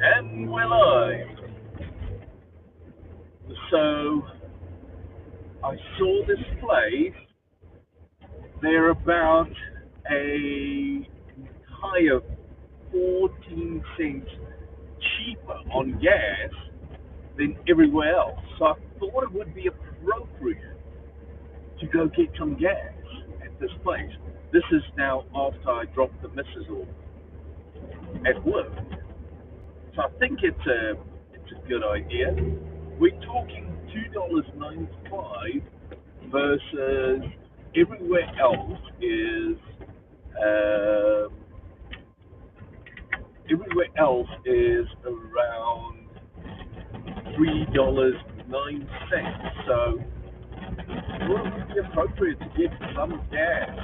And we're live. So I saw this place. They're about a higher 14 cents cheaper on gas than everywhere else. So I thought it would be appropriate to go get some gas at this place. This is now after I dropped the missus off at work. So I think it's a good idea. We're talking $2.95 versus everywhere else is um, around $3.09. So what would be appropriate to get some gas?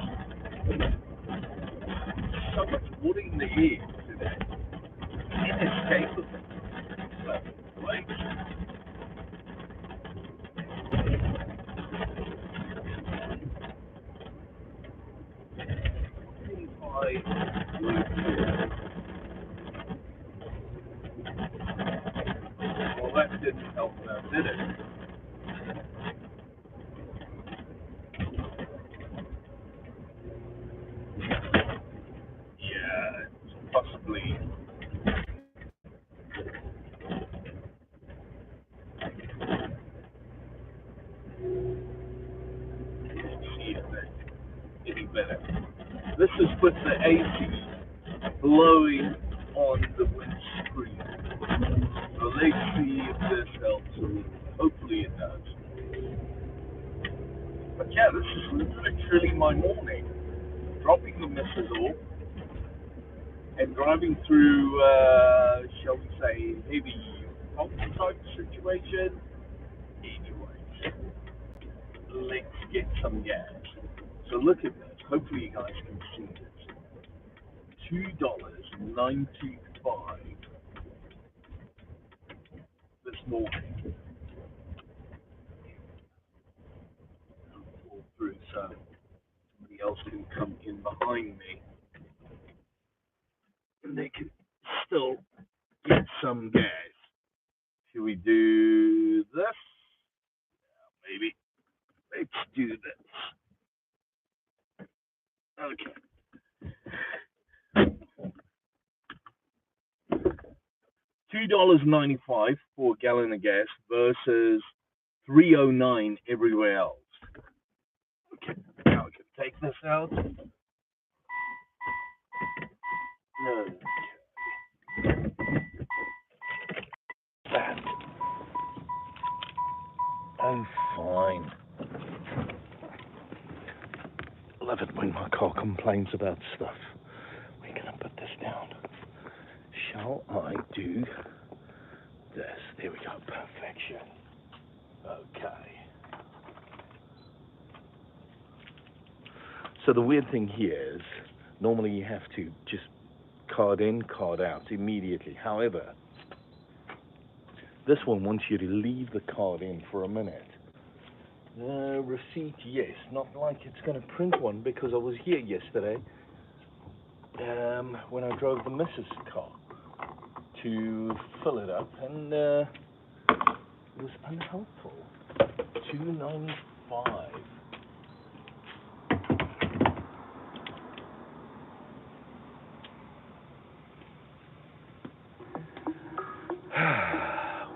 So much water in the air today. Inescapable. Right? Well, that didn't help now, did it? Yeah, possibly. See if that's any better. This is with the AC blowing on the windscreen. So let's see if this helps a little. Hopefully it does. But yeah, this is literally my morning. Dropping the missus off and driving through, shall we say, heavy fog type situation. Anyways, let's get some gas. So look at this. Hopefully you guys can see this. $2.95 this morning. Pull through so somebody else can come in behind me and they can still get some gas. Should we do this? Maybe. Let's do this. Okay. $2.95 for a gallon of gas versus $3.09 everywhere else. Okay, now we can take this out. No, that. I'm fine. Love it when my car complains about stuff. We're gonna put this down. Shall I do this? There we go. Perfection. Okay. So the weird thing here is, normally you have to just card in, card out immediately. However, this one wants you to leave the card in for a minute. Receipt, yes. Not like it's going to print one because I was here yesterday when I drove the missus car to fill it up, and it was unhelpful. $2.95.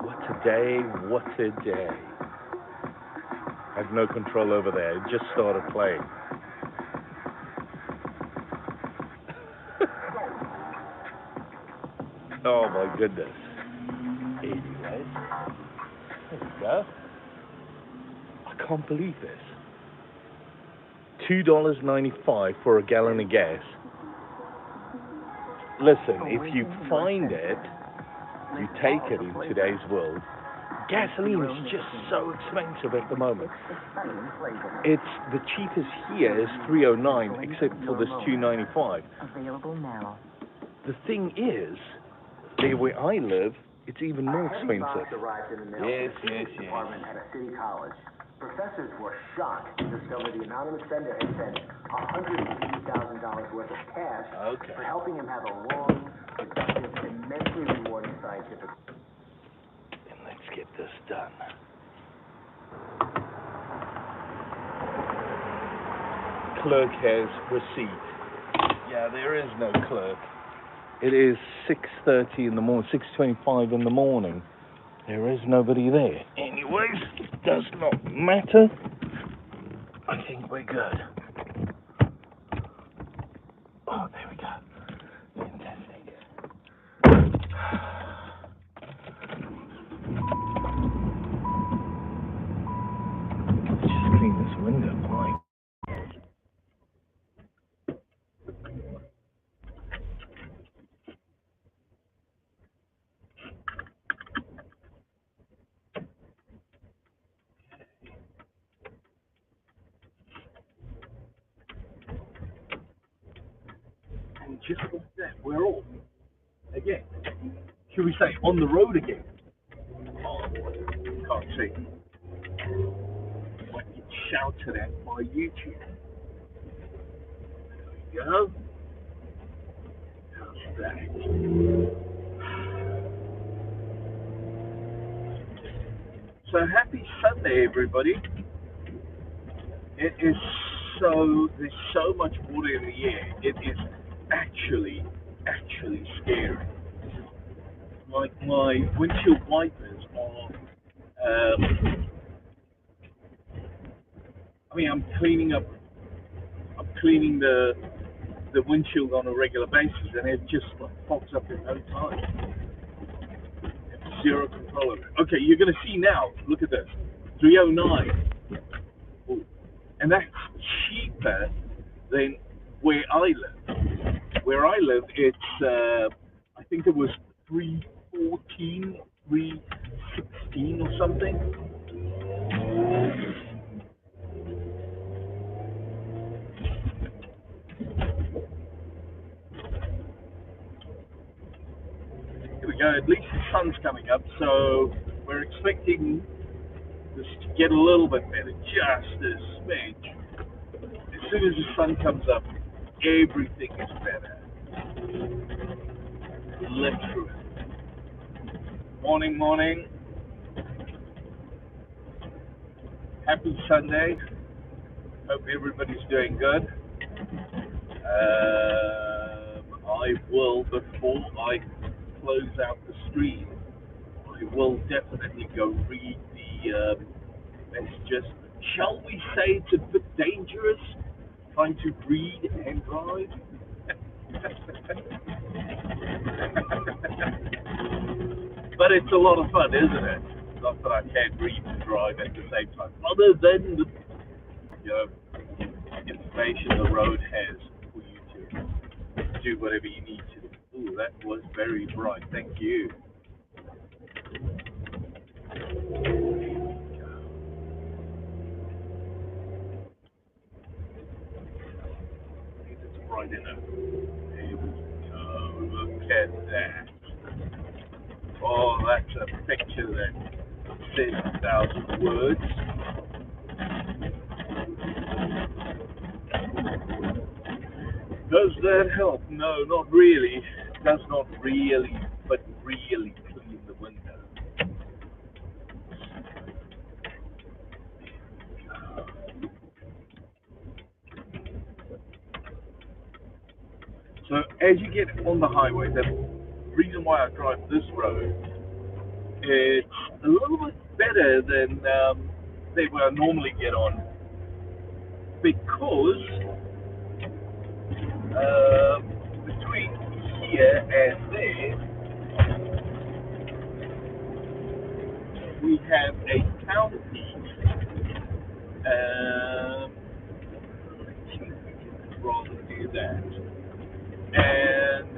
What a day, what a day. I have no control over there. It just started playing. Oh my goodness. Anyways, there we go. I can't believe this. $2.95 for a gallon of gas. Listen, if you find it, you take it in today's world. Gasoline is just so expensive at the moment. It's the cheapest here is $3.09, except for this $2.95. Available now. The thing is, there where I live, it's even more expensive. Yes. Professors were shocked to discover the anonymous sender had sent $180,000 worth of cash for helping him have a long, productive, immensely rewarding scientific. And let's get this done. Clerk has receipt. Yeah, there is no clerk. It is 6:30 in the morning, 6:25 in the morning. There is nobody there. Anyways, it does not matter. I think we're good. Oh, there we go. Fantastic. Let's just clean this window, Mike. And just like that, we're all, again, should we say, on the road again? Oh, can't see. I get shouted at by YouTube. There we go. How's that? So happy Sunday, everybody. It is there's so much water in the air. It is actually scary. Like my windshield wipers are, I'm cleaning the windshield on a regular basis, and it just pops up in no time. Zero control of it. Okay, you're going to see now. Look at this, 309. Ooh. And that's cheaper than where I live. Where I live, it's I think it was 314, 316 or something. Here we go. At least the sun's coming up, so we're expecting this to get a little bit better, just a smidge. As soon as the sun comes up, everything is better. Literally. Morning. Happy Sunday. Hope everybody's doing good. I will, before I close out the stream, I will definitely go read the messages. Shall we say it's a bit dangerous trying to read and drive? But it's a lot of fun, isn't it? Not that I can't read and drive at the same time. Other than the information the road has for you to do whatever you need to. Ooh, that was very bright. Thank you. It's bright enough. There we go. Look at that. Oh, that's a picture that says 1,000 words. Does that help? No, not really. Does not really, but really clean the window. So as you get on the highway, the reason why I drive this road, it's a little bit better than they will normally get on, because between here and there we have a county. Let's see if we can rather do that. And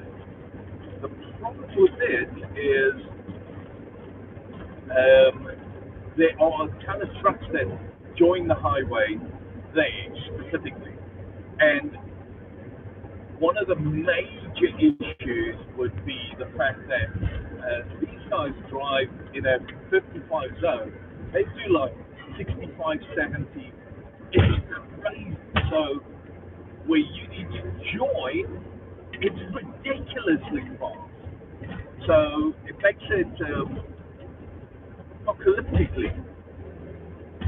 the problem with it is there are a ton of trucks that join the highway there specifically. And one of the major issues would be the fact that these guys drive in a 55 zone. They do like 65, 70. It's crazy. So where you need to join, it's ridiculously fast. So it makes it apocalyptically,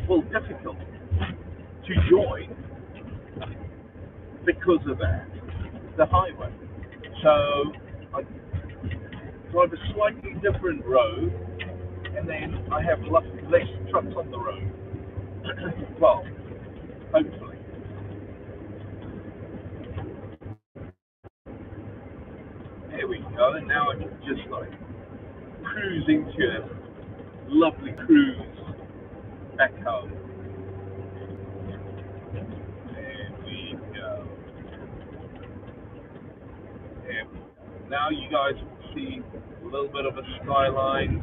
well, difficult to join because of that, the highway. So I drive a slightly different road, and then I have less trucks on the road. Well, hopefully. There we go. And now I can just like cruise into a lovely cruise back home. There we go. There we go. Now you guys can see a little bit of a skyline.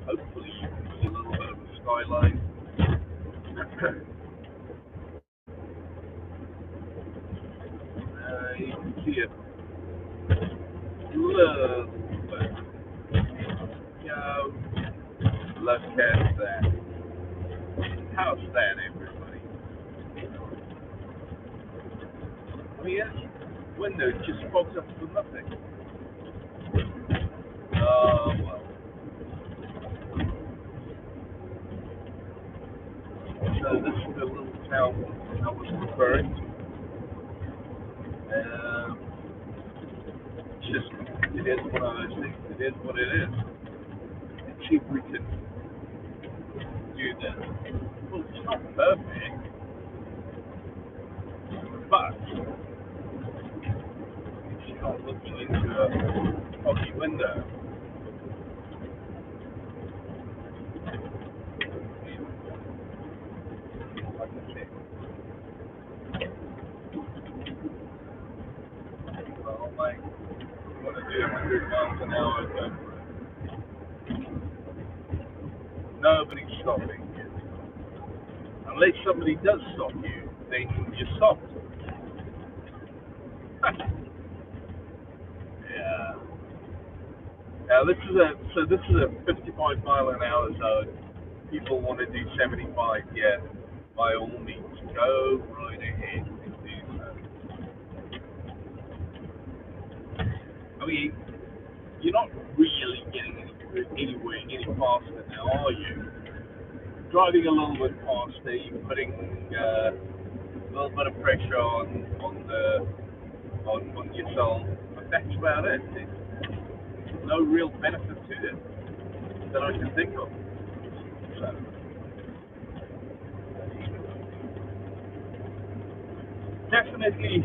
Hopefully you can see a little bit of a skyline. You can see it a little bit. Go. Look at that. How's that, everybody? I mean, that window just fogs up for nothing. Oh, well. So this is the little town I was referring to. It's just, it is one of those things. It is what it is. Let's see if we can do this. Well, it's not perfect, but if you're not looking into a foggy window, like I said, well, like, you want to do 100 miles an hour, go for it. Nobody's stopping you. Unless somebody does stop you, then you're stopped. Yeah. Now this is a 55 mile an hour zone. People want to do 75. Yeah, by all means, go right ahead and do so. I mean, you're not really getting anywhere any faster now, are you? Driving a little bit faster, you're putting a little bit of pressure on yourself, but that's about it. There's no real benefit to it that I can think of. So, definitely,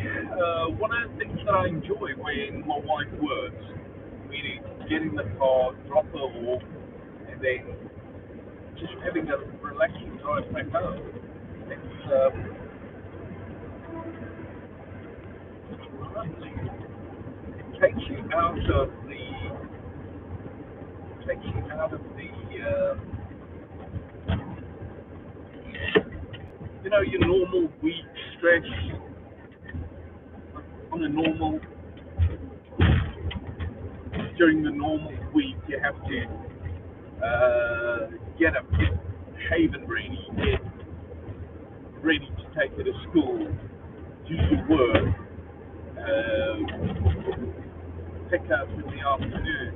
one of the things that I enjoy when my wife works, meaning getting the car, drop her off, and then just having a relaxing drive back home. It's lovely. It takes you out of the, your normal week stress on a normal during the normal week. You have to get up, get Haven ready, get ready to take her to school, do your work, pick up in the afternoon,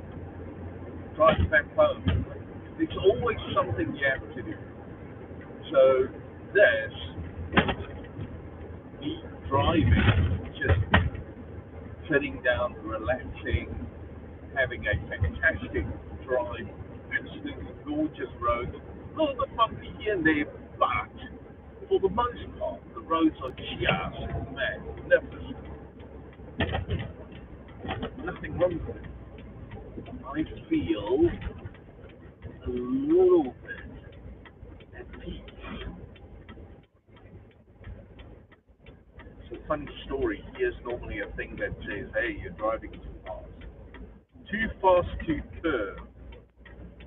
drive back home. There's always something you have to do. So this, me driving, just sitting down, relaxing, having a fantastic drive, absolutely gorgeous roads, a little bit bumpy here and there, but for the most part, the roads are just magnificent. Nothing wrong with it. I feel a little bit at peace. It's a funny story. Here's normally a thing that says, hey, you're driving too fast. Too fast to curve.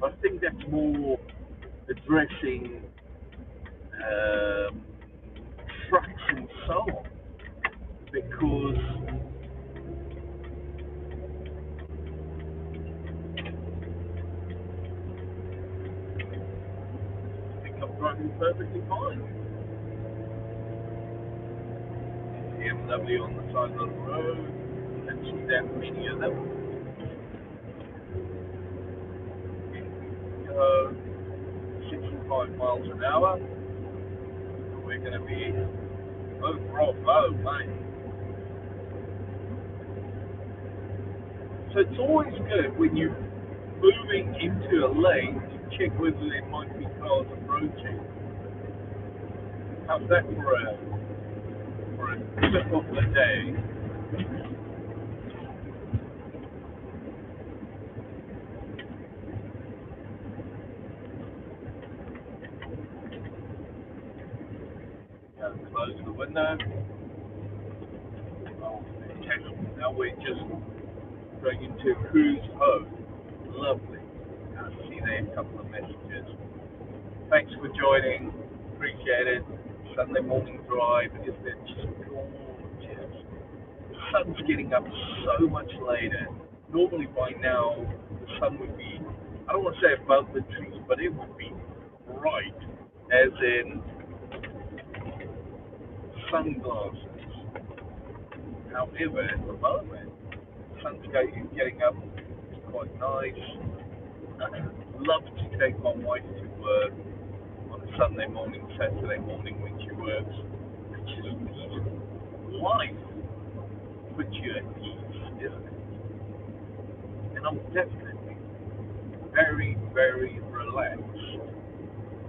I think that's more addressing um, trucks and so on. Because I think I'm driving perfectly fine. BMW on the side of the road, and see that many of them. 65 miles an hour. We're going to be, oh, bravo, mate. So it's always good when you're moving into a lane to check whether there might be cars approaching. How's that for a tip of the day? Close the window. Oh, fantastic. Now we're just going into cruise mode. Lovely. I see there a couple of messages. Thanks for joining. Appreciate it. Sunday morning drive. Isn't it just gorgeous? The sun's getting up so much later. Normally by now the sun would be, I don't want to say above the trees, but it would be bright, as in sunglasses. However, at the moment, the sun's getting up. It's quite nice. I love to take my wife to work on a Sunday morning, Saturday morning when she works. It's just peaceful. Life puts you at peace, isn't it? And I'm definitely very, very relaxed.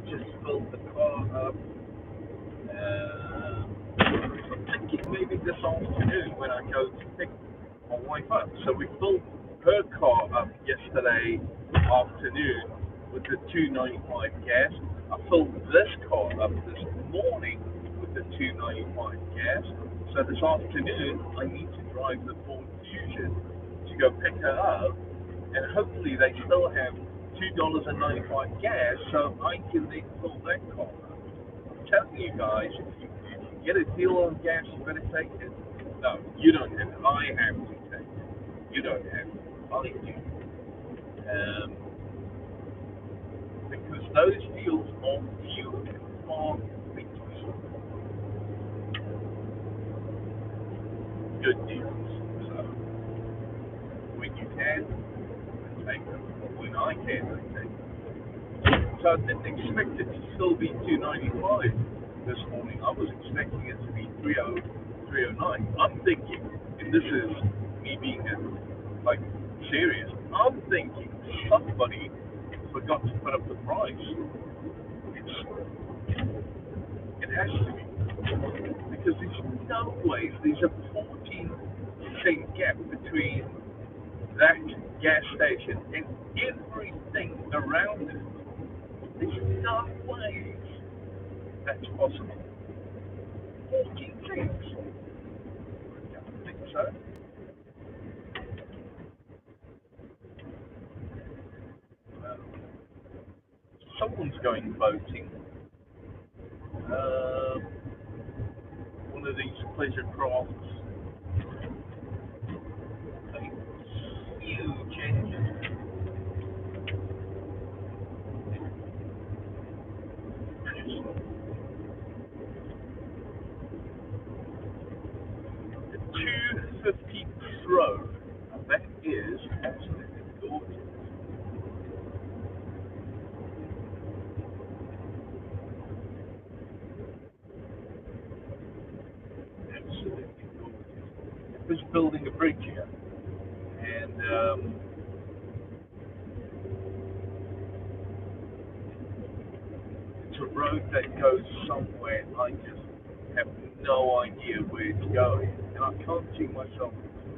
Just filled the car up. I'm thinking maybe this afternoon when I go to pick my wife up. So we filled her car up yesterday afternoon with the 295 gas. I filled this car up this morning with the 295 gas. So this afternoon I need to drive the Ford Fusion to go pick her up, and hopefully they still have $2.95 gas, so I can then fill that car up. I'm telling you guys, if you get a deal on gas, you better take it. No, you don't have it. I have to take it. You don't have it. I do. Because those deals are few and far between. Good deals. So when you can, take them. When I can, I take them. So I didn't expect it to still be 295 this morning. I was expecting it to be 309. I'm thinking, and this is me being like serious, I'm thinking somebody forgot to put up the price. It has to be. Because there's no way there's a 14-cent gap between that gas station and everything around it. There's no way that's possible. 14 cents. I don't think so. Uh, Someone's going boating. Uh, One of these pleasure crafts. A huge engine. The 250 Pro. Now that is absolutely gorgeous. Absolutely gorgeous. It was building a bridge here, and it's a road that goes somewhere. I just have no idea where it's going, and I can't see myself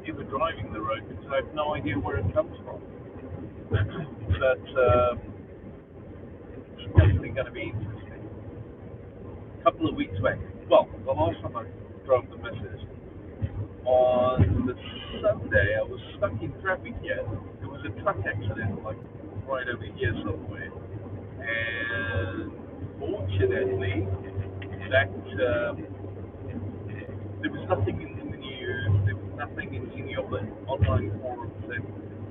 ever driving the road because I have no idea where it comes from. But it's definitely going to be interesting. A couple of weeks back, well, the last time I drove the missus, on the Sunday I was stuck in traffic here. There was a truck accident, like right over here somewhere, and fortunately, that there was nothing in the news, there was nothing in any of the online forums that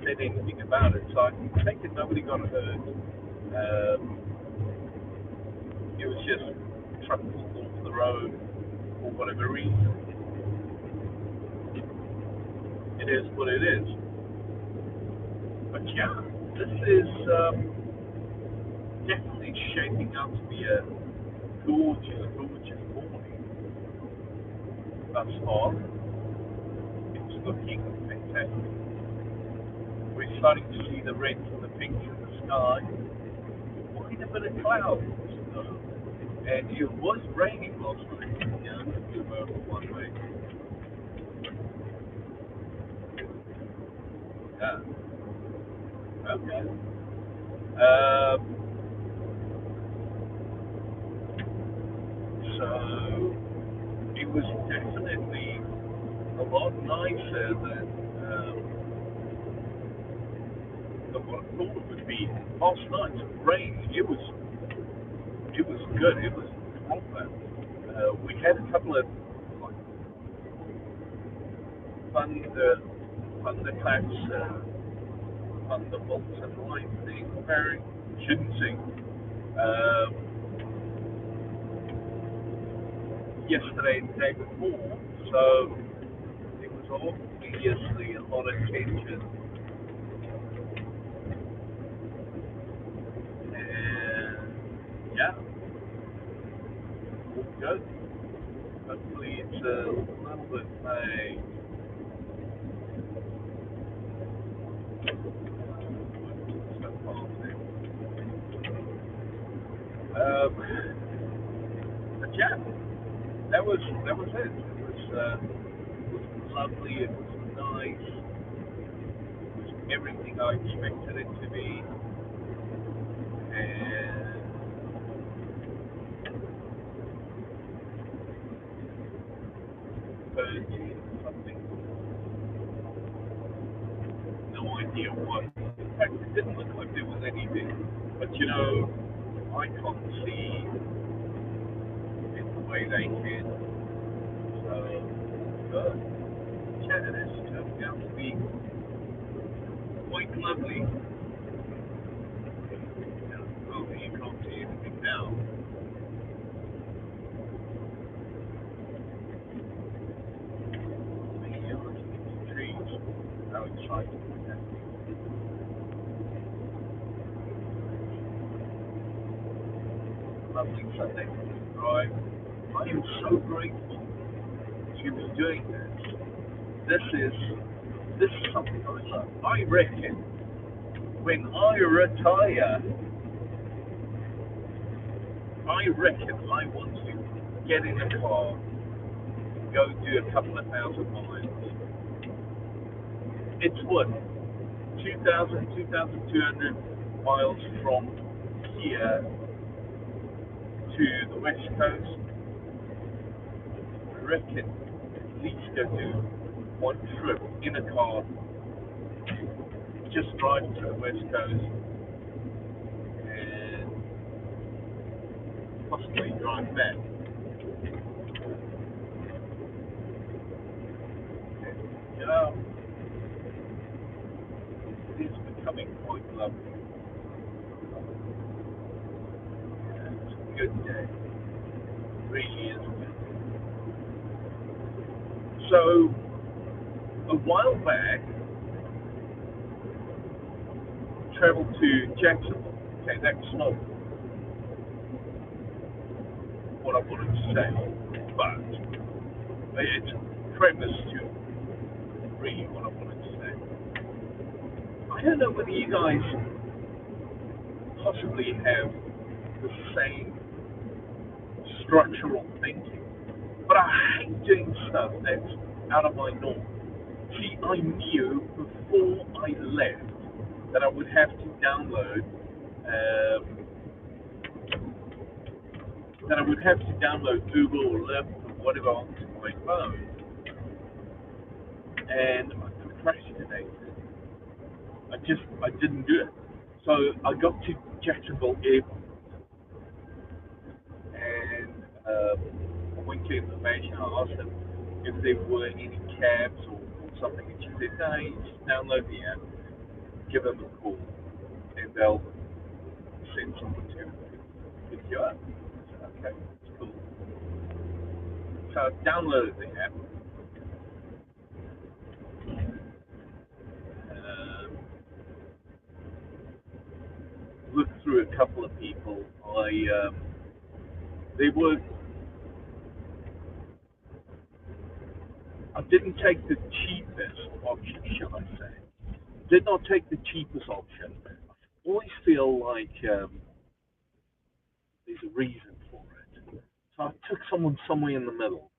said anything about it. So I take it nobody got hurt. Um, It was just truck pulled off the road for whatever reason. It is what it is. But yeah, this is definitely shaping up to be a gorgeous, gorgeous morning thus far. It's looking fantastic. We're starting to see the reds and the pinks in the sky. Quite a bit of clouds, though. And it was raining last night. Yeah, let's move over one way. Yeah. Okay. So it was definitely a lot nicer than what I thought it would be. Last night's rain, it was good. It was proper. We had a couple of like thunderclaps, thunderbolts, and lightning. Very shouldn't sing. Um, Yesterday and the day before, so it was obviously a lot of tension, and yeah, all good. Hopefully it's a little bit vague. So but yeah, that was it. It was lovely. It was nice. It was everything I expected it to be, and 30 something. No idea what. In fact, it didn't look like there was anything. But you know, I can't see in the way they can. So, good. Yeah, it is turning out to be quite lovely. Oh, you can't see anything now. You're looking at the trees. How exciting would that be? Lovely Sunday morning drive. I am so grateful to be doing this. This is something I love. I reckon when I retire, I reckon I want to get in a car, go do a couple of thousand miles. It's what, 2,000, 2,200 miles from here to the west coast. I reckon at least go do one trip in a car, just drive to the west coast and possibly drive back. You know, it's becoming quite lovely. It's a good day. It really is a good day. So, a while back, traveled to Jacksonville. Okay, that's not what I wanted to say, but it's premise to really what I wanted to say. I don't know whether you guys possibly have the same structural thinking, but I hate doing stuff that's out of my norm. See, I knew before I left that I would have to download um, Google or Lyft or whatever onto my phone, and I procrastinated. I didn't do it. So I got to Jacksonville Airport and I went to information. I asked them if there were any cabs or something, and she said, no, you just download the app, give them a call, and they'll send someone to pick you up. okay, cool. So I downloaded the app, um, looked through a couple of people. They were, I didn't take the cheapest option, shall I say. Did not take the cheapest option. I always feel like there's a reason for it. So I took someone somewhere in the middle,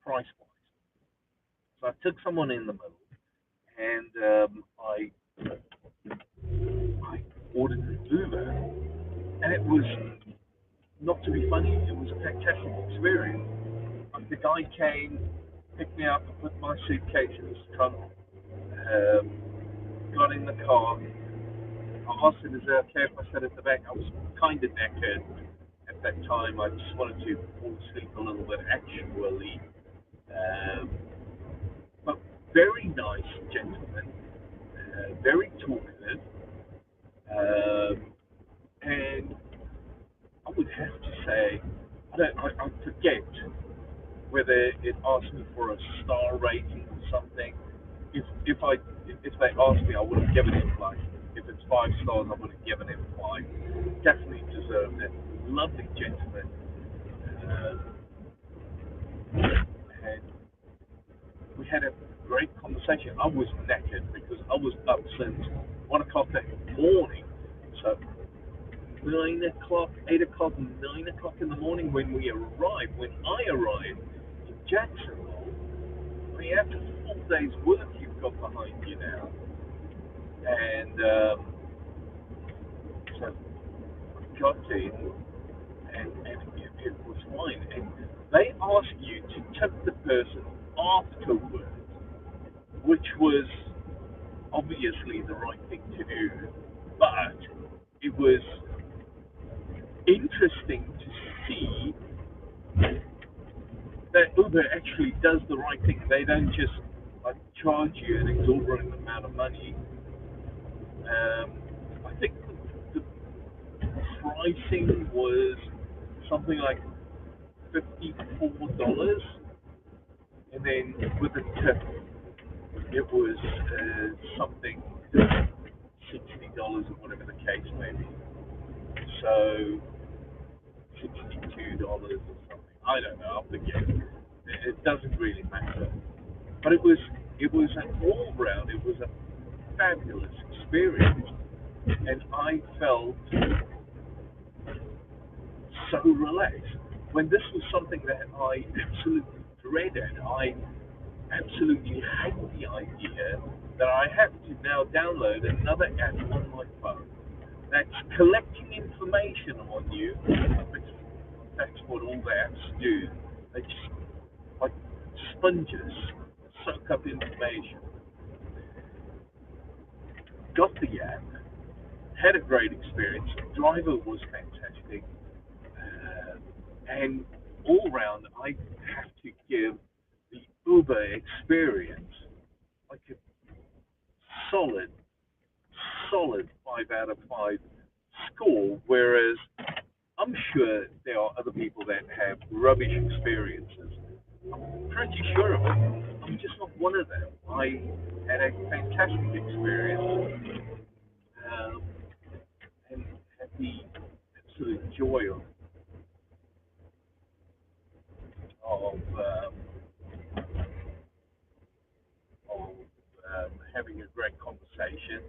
price wise. So I took someone in the middle, and I ordered an Uber, and it was not to be funny. It was a fantastic experience. The guy came, picked me up, put my suitcase in his trunk, um, got in the car. I asked him, "Is it okay if I sat at the back?" I was kind of knackered at that time. I just wanted to fall asleep a little bit, actually. Um, but very nice gentleman, very talkative, um, and I would have to say, I forget whether it asked me for a star rating or something. If they asked me, I would have given it like, if it's 5 stars, I would have given it 5. Definitely deserved it. Lovely gentleman, uh, and we had a great conversation. I was knackered because I was up since 1 o'clock that morning. So 9 o'clock, 8 o'clock, 9 o'clock in the morning when we arrived. When I arrived in Jacksonville, I mean, after 4 days' work you've got behind you now, and so I got in, and it was fine. And they ask you to tip the person afterwards, which was obviously the right thing to do, but it was interesting to see that Uber actually does the right thing. They don't just like charge you an exorbitant amount of money. I think the pricing was something like $54, and then with the tip, it was something $60 or whatever the case may be. So $62 or something. I don't know. I forget. It doesn't really matter. But it was an all round. It was a fabulous experience, and I felt so relaxed. When this was something that I absolutely dreaded, I absolutely hate the idea that I have to now download another app on my phone that's collecting information on you, because that's what all the apps do. They just, like sponges, soak up information. Got the app, had a great experience. The driver was fantastic. And all round, I have to give the Uber experience like a solid, solid 5 out of 5 score. Whereas I'm sure there are other people that have rubbish experiences. I'm pretty sure of it. I'm just not one of them. I had a fantastic experience, um, and had the absolute joy of having a great conversation.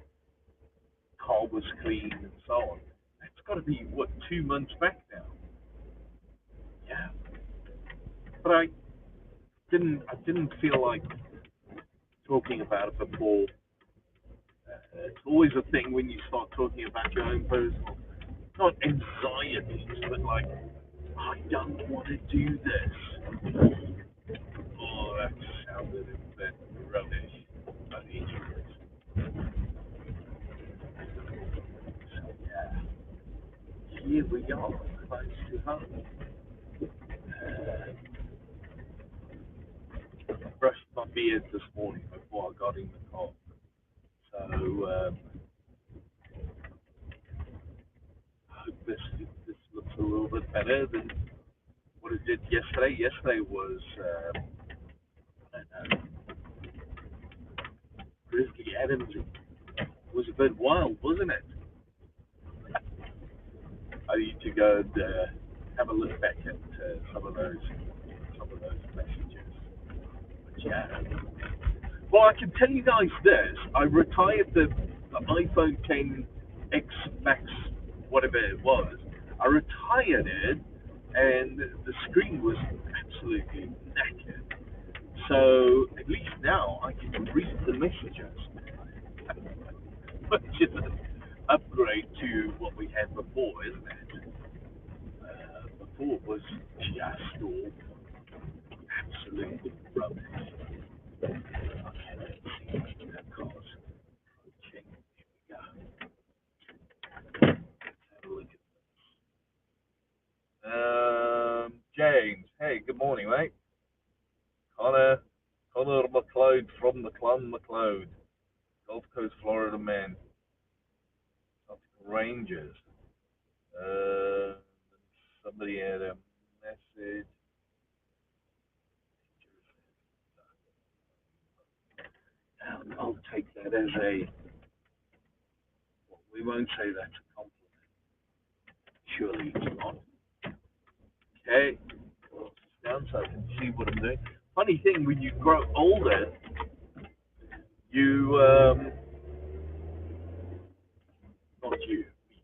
Car was clean and so on. That's got to be what 2 months back now. Yeah, but I didn't feel like talking about it before. It's always a thing when you start talking about your own personal, not anxieties, but like, I don't want to do this. Oh, that sounded a bit rubbish. But anyways, so yeah, here we are, close to home. Brushed my beard this morning before I got in the car. So I hope this looks a little bit better than what it did yesterday. Yesterday was, I don't know, Grizzly Adams. It was a bit wild, wasn't it? I need to go and have a look back at some of those messages. But yeah. Well, I can tell you guys this. I retired the iPhone 10X Max, whatever it was. I retired it, and the screen was absolutely knackered. So at least now I can read the messages, which is an upgrade to what we had before, isn't it? Before it was just all absolutely rubbish. Okay, let's see. Of course. Okay, here we go. Have a look at James. Hey, good morning, mate. Connor, Connor McLeod from the Clan McLeod, Gulf Coast, Florida man. Rangers. Uh, somebody had a message. I'll take that as a. Well, we won't say that's a compliment. Surely it's not. Okay. Close this down so I can see what I'm doing. Funny thing, when you grow older, you not you, me,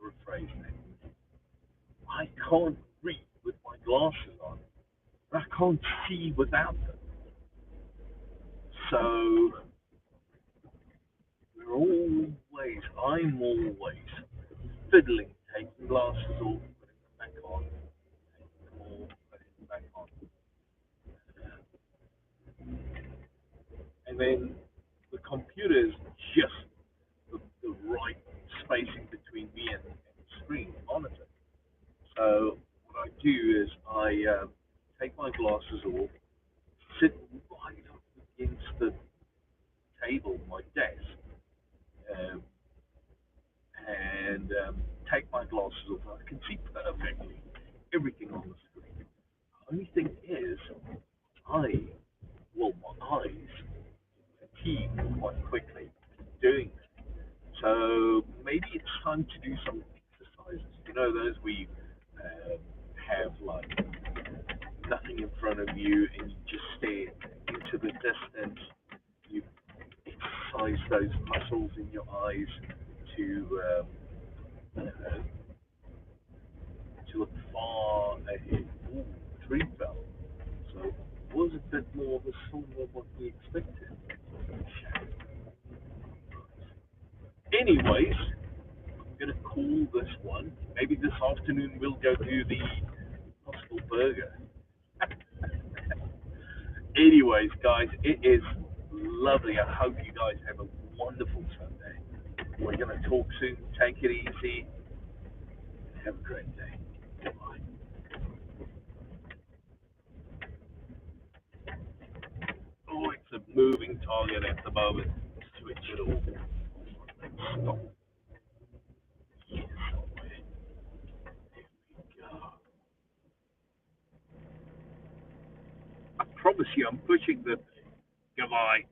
rephrase it. I can't read with my glasses on. I can't see without them. So I'm always fiddling, taking glasses off, putting them back on, taking them off, putting them back on. And then the computer is just the right spacing between me and the screen, the monitor. So what I do is I take my glasses off, sit right up against the table, my desk, um, and take my glasses off. I can see perfectly everything on the screen. The only thing is, I, my eyes fatigue quite quickly doing that. So maybe it's time to do some exercises. You know, those we have like nothing in front of you and you just stare into the distance. You exercise those muscles in your eyes to look far ahead. Ooh, tree fell. So it was a bit more of a storm than what we expected. Anyways, I'm gonna call this one. Maybe this afternoon we'll go do the Hostel Burger. Anyways, guys, it is lovely. I hope you guys have a wonderful Sunday. We're gonna talk soon. Take it easy. Have a great day. Goodbye. Oh, it's a moving target at the moment. Switch it all. Stop. Yes, away. There we go. I promise you, I'm pushing the. Goodbye.